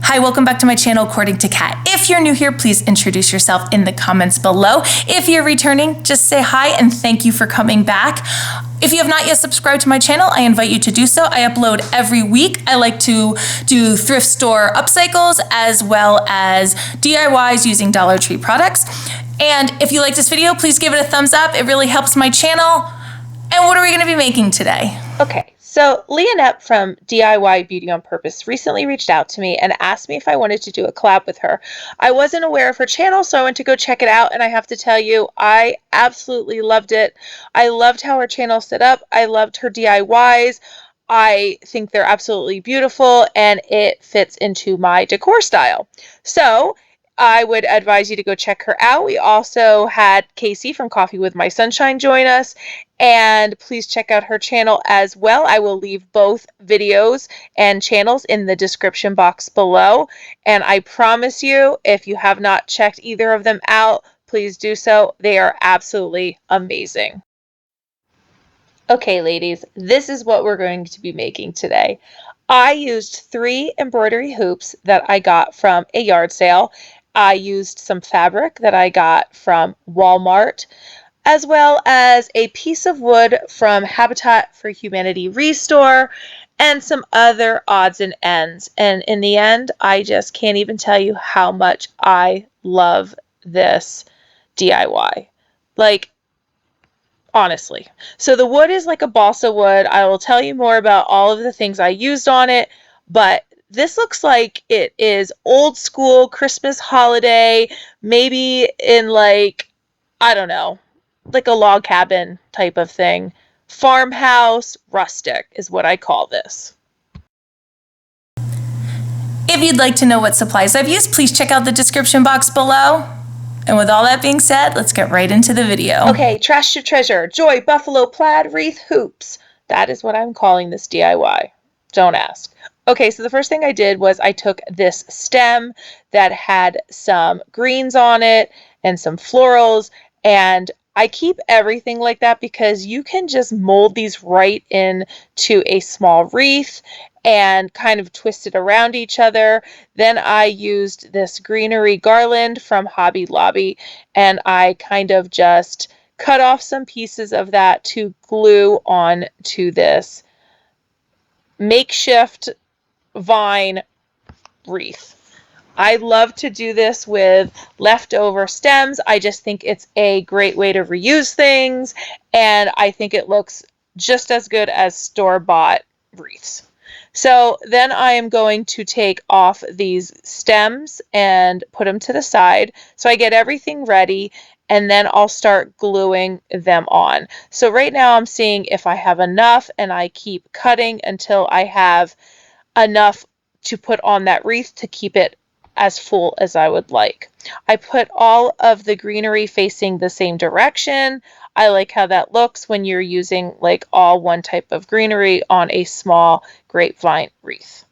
Hi, welcome back to my channel, According to Kat. If you're new here, please introduce yourself in the comments below. If you're returning, just say hi and thank you for coming back. If you have not yet subscribed to my channel, I invite you to do so. I upload every week. I like to do thrift store upcycles as well as DIYs using Dollar Tree products. And if you like this video, please give it a thumbs up. It really helps my channel. And what are we going to be making today? Okay, so LIANEP from DIY Beauty on Purpose recently reached out to me and asked me if I wanted to do a collab with her. I wasn't aware of her channel, so I went to go check it out, and I have to tell you, I absolutely loved it. I loved how her channel set up. I loved her DIYs. I think they're absolutely beautiful, and it fits into my decor style. So I would advise you to go check her out. We also had Casey from Coffee with My Sunshine join us, and please check out her channel as well. I will leave both videos and channels in the description box below, and I promise you, if you have not checked either of them out, please do so. They are absolutely amazing. Okay, ladies, this is what we're going to be making today. I used 3 embroidery hoops that I got from a yard sale. I used some fabric that I got from Walmart, as well as a piece of wood from Habitat for Humanity Restore, and some other odds and ends. And in the end, I just can't even tell you how much I love this DIY. Like, honestly. So the wood is like a balsa wood. I will tell you more about all of the things I used on it, but this looks like it is old school Christmas holiday, maybe in like, I don't know, like a log cabin type of thing. Farmhouse rustic is what I call this. If you'd like to know what supplies I've used, please check out the description box below. And with all that being said, let's get right into the video. Okay, trash to treasure. Joy Buffalo Plaid Wreath Hoops. That is what I'm calling this DIY. Don't ask. Okay, so the first thing I did was I took this stem that had some greens on it and some florals, and I keep everything like that because you can just mold these right into a small wreath and kind of twist it around each other. Then I used this greenery garland from Hobby Lobby, and I kind of just cut off some pieces of that to glue on to this makeshift vine wreath. I love to do this with leftover stems. I just think it's a great way to reuse things, and I think it looks just as good as store-bought wreaths. So then I am going to take off these stems and put them to the side. So I get everything ready, and then I'll start gluing them on. So right now I'm seeing if I have enough, and I keep cutting until I have enough to put on that wreath to keep it as full as I would like. I put all of the greenery facing the same direction. I like how that looks when you're using like all one type of greenery on a small grapevine wreath.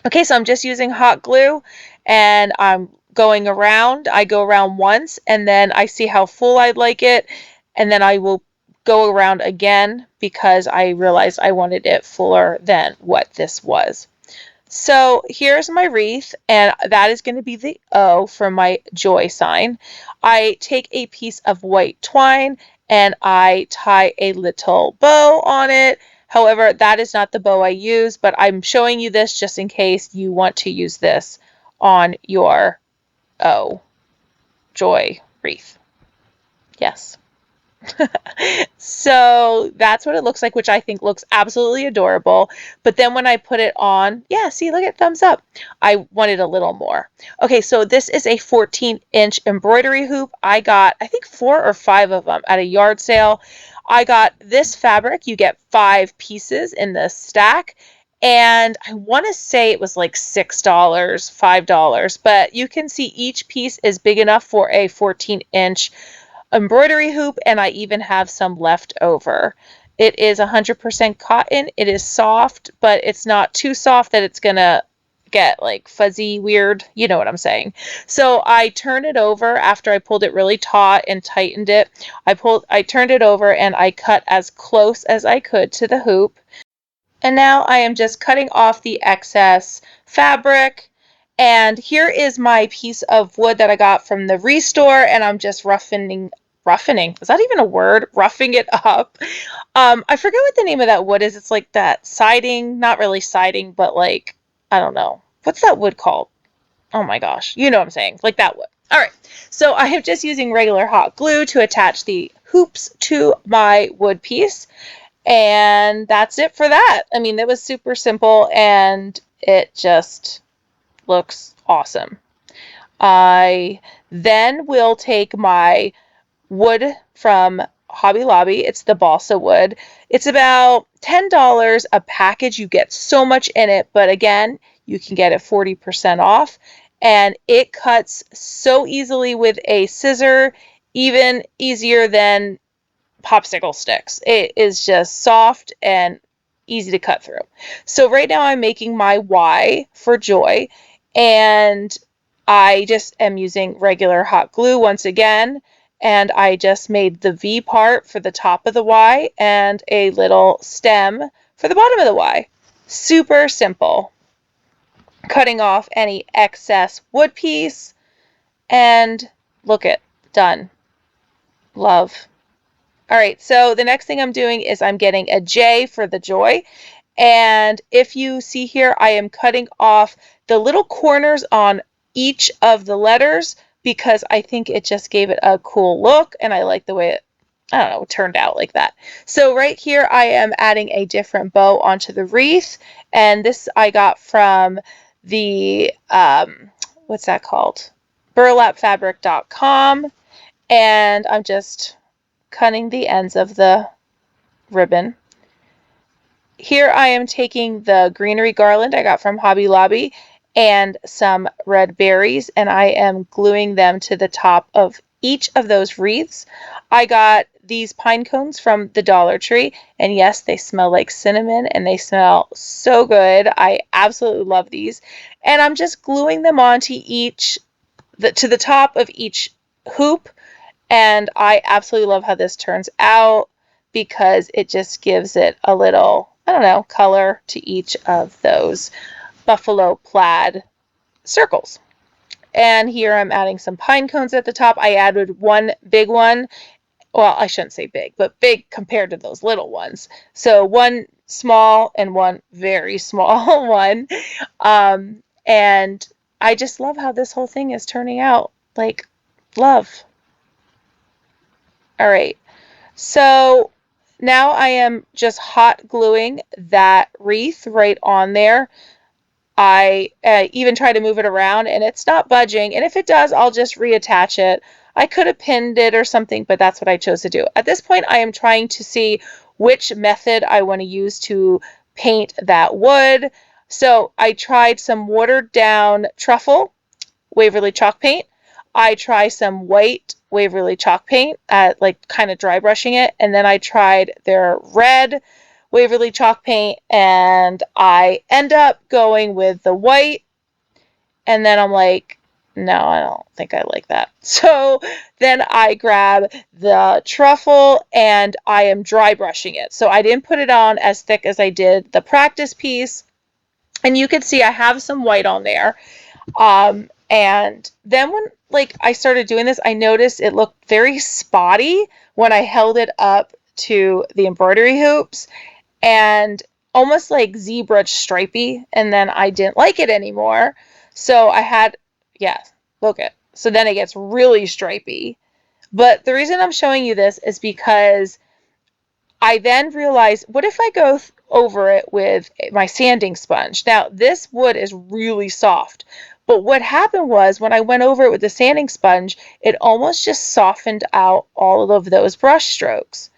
Okay, so I'm just using hot glue, and I'm going around. I go around once, and then I see how full I'd like it, and then I will go around again because I realized I wanted it fuller than what this was. So here's my wreath, and that is going to be the O for my joy sign. I take a piece of white twine and I tie a little bow on it. However, that is not the bow I use, but I'm showing you this just in case you want to use this on your O joy wreath. Yes. So that's what it looks like, which I think looks absolutely adorable. But then when I put it on, yeah, see, look at thumbs up. I wanted a little more. Okay, so this is a 14-inch embroidery hoop. I got, I think, 4 or 5 of them at a yard sale. I got this fabric. You get 5 pieces in the stack. And I want to say it was like $6, $5, but you can see each piece is big enough for a 14-inch embroidery hoop, and I even have some left over. It is 100% cotton. It is soft, but it's not too soft that it's gonna get like fuzzy weird, you know what I'm saying. So I turn it over after I pulled it really taut and tightened it. I turned it over and I cut as close as I could to the hoop. And now I am just cutting off the excess fabric. And here is my piece of wood that I got from the Restore, and I'm just roughening, is that even a word? Roughing it up. I forget what the name of that wood is. It's like that siding, not really siding, but like, I don't know. What's that wood called? Oh my gosh, you know what I'm saying, like that wood. All right, so I am just using regular hot glue to attach the hoops to my wood piece. And that's it for that. I mean, it was super simple and it just looks awesome. I then will take my wood from Hobby Lobby. It's the balsa wood. It's about $10 a package. You get so much in it, but again, you can get it 40% off. And it cuts so easily with a scissor, even easier than popsicle sticks. It is just soft and easy to cut through. So right now I'm making my Y for joy, and I just am using regular hot glue once again, and I just made the V part for the top of the Y and a little stem for the bottom of the Y. Super simple. Cutting off any excess wood piece, and look it, done. Love. All right, so the next thing I'm doing is I'm getting a J for the joy. And if you see here, I am cutting off the little corners on each of the letters because I think it just gave it a cool look and I like the way it, I don't know, turned out like that. So right here, I am adding a different bow onto the wreath. And this I got from the, what's that called? burlapfabric.com. And I'm just cutting the ends of the ribbon. Here I am taking the greenery garland I got from Hobby Lobby and some red berries, and I am gluing them to the top of each of those wreaths. I got these pine cones from the Dollar Tree, and yes, they smell like cinnamon and they smell so good. I absolutely love these. And I'm just gluing them onto to the top of each hoop, and I absolutely love how this turns out because it just gives it a little, I don't know, color to each of those buffalo plaid circles. And here I'm adding some pine cones at the top. I added one big one. Well, I shouldn't say big, but big compared to those little ones. So one small and one very small one. And I just love how this whole thing is turning out. Like, love. All right, so now I am just hot gluing that wreath right on there. I even try to move it around and it's not budging. And if it does, I'll just reattach it. I could have pinned it or something, but that's what I chose to do. At this point, I am trying to see which method I want to use to paint that wood. So I tried some watered down Truffle Waverly Chalk Paint. I try some white Waverly Chalk Paint, like kind of dry brushing it, and then I tried their red Waverly Chalk Paint, and I end up going with the white, and then I'm like, no, I don't think I like that. So then I grab the Truffle and I am dry brushing it. So I didn't put it on as thick as I did the practice piece, and you can see I have some white on there. And then when I started doing this, I noticed it looked very spotty when I held it up to the embroidery hoops and almost like zebra stripey, and then I didn't like it anymore. So I had, yeah, look it. So then it gets really stripey. But the reason I'm showing you this is because I then realized, what if I go over it with my sanding sponge? Now, this wood is really soft, but what happened was when I went over it with the sanding sponge, it almost just softened out all of those brush strokes.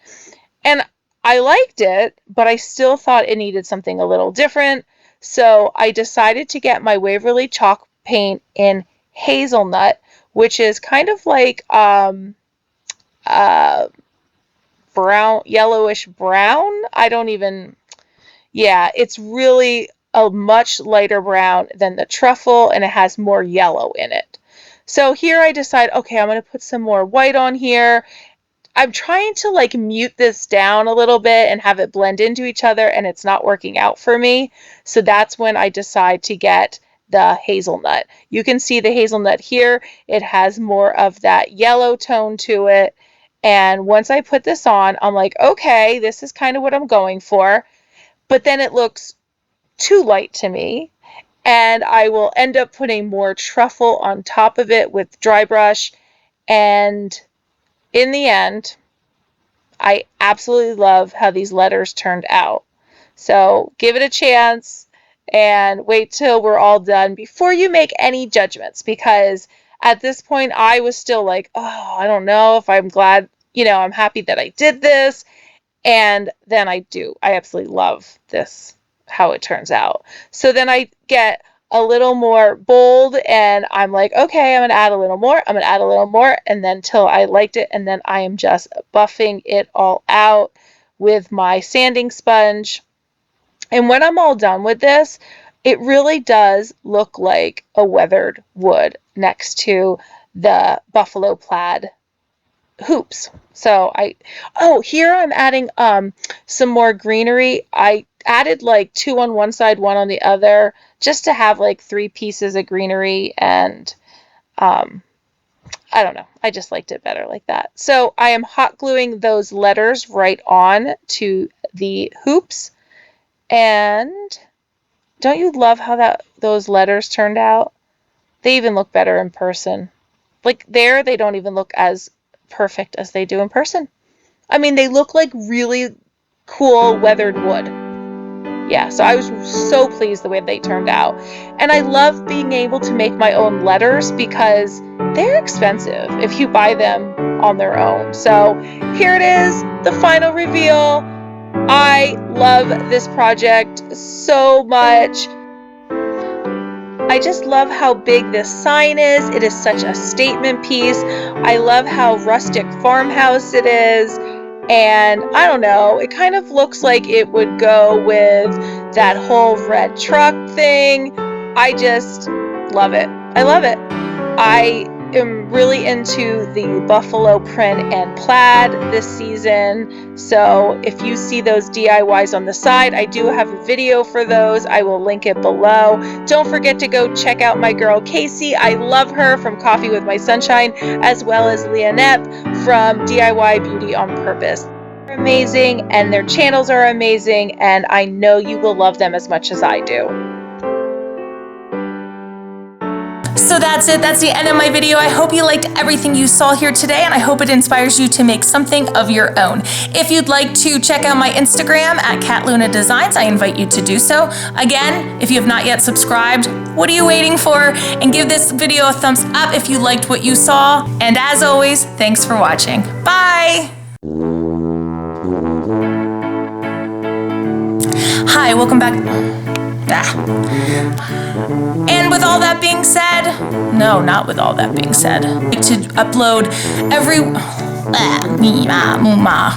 And I liked it, but I still thought it needed something a little different. So I decided to get my Waverly Chalk Paint in Hazelnut, which is kind of like brown, yellowish brown. Yeah, it's really a much lighter brown than the Truffle, and it has more yellow in it. So here I decide, okay, I'm going to put some more white on here. I'm trying to like mute this down a little bit and have it blend into each other, and it's not working out for me. So that's when I decide to get the hazelnut. You can see the hazelnut here. It has more of that yellow tone to it. And once I put this on, I'm like, okay, this is kind of what I'm going for. But then it looks too light to me. And I will end up putting more truffle on top of it with dry brush. And in the end, I absolutely love how these letters turned out. So give it a chance and wait till we're all done before you make any judgments, because at this point I was still like, oh, I don't know if I'm glad, I'm happy that I did this. And then I absolutely love this, how it turns out. So then I get a little more bold and I'm like, okay, I'm going to add a little more. I'm going to add a little more. And then till I liked it. And then I am just buffing it all out with my sanding sponge. And when I'm all done with this, it really does look like a weathered wood next to the buffalo plaid hoops. So here I'm adding some more greenery. I added like 2 on one side, 1 on the other, just to have like 3 pieces of greenery. And I don't know, I just liked it better like that. So I am hot gluing those letters right on to the hoops. And don't you love how those letters turned out? They even look better in person. Like there, they don't even look as perfect as they do in person. I mean, they look like really cool weathered wood. Yeah, so I was so pleased the way they turned out. And I love being able to make my own letters because they're expensive if you buy them on their own. So here it is, the final reveal. I love this project so much. I just love how big this sign is. It is such a statement piece. I love how rustic farmhouse it is. And I don't know, it kind of looks like it would go with that whole red truck thing. I just love it. I love it. I am really into the buffalo print and plaid this season. So if you see those DIYs on the side, I do have a video for those. I will link it below. Don't forget to go check out my girl Casey. I love her from Coffee with My Sunshine, as well as LIANEP from DIY Beauty on Purpose. They're amazing and their channels are amazing, and I know you will love them as much as I do. So that's it. That's the end of my video. I hope you liked everything you saw here today, and I hope it inspires you to make something of your own. If you'd like to check out my Instagram at Catluna Designs, I invite you to do so. Again, if you have not yet subscribed, what are you waiting for? And give this video a thumbs up if you liked what you saw. And as always, thanks for watching. Bye! Hi, welcome back. And with all that being said, no, not with all that being said, I like to upload every me ma.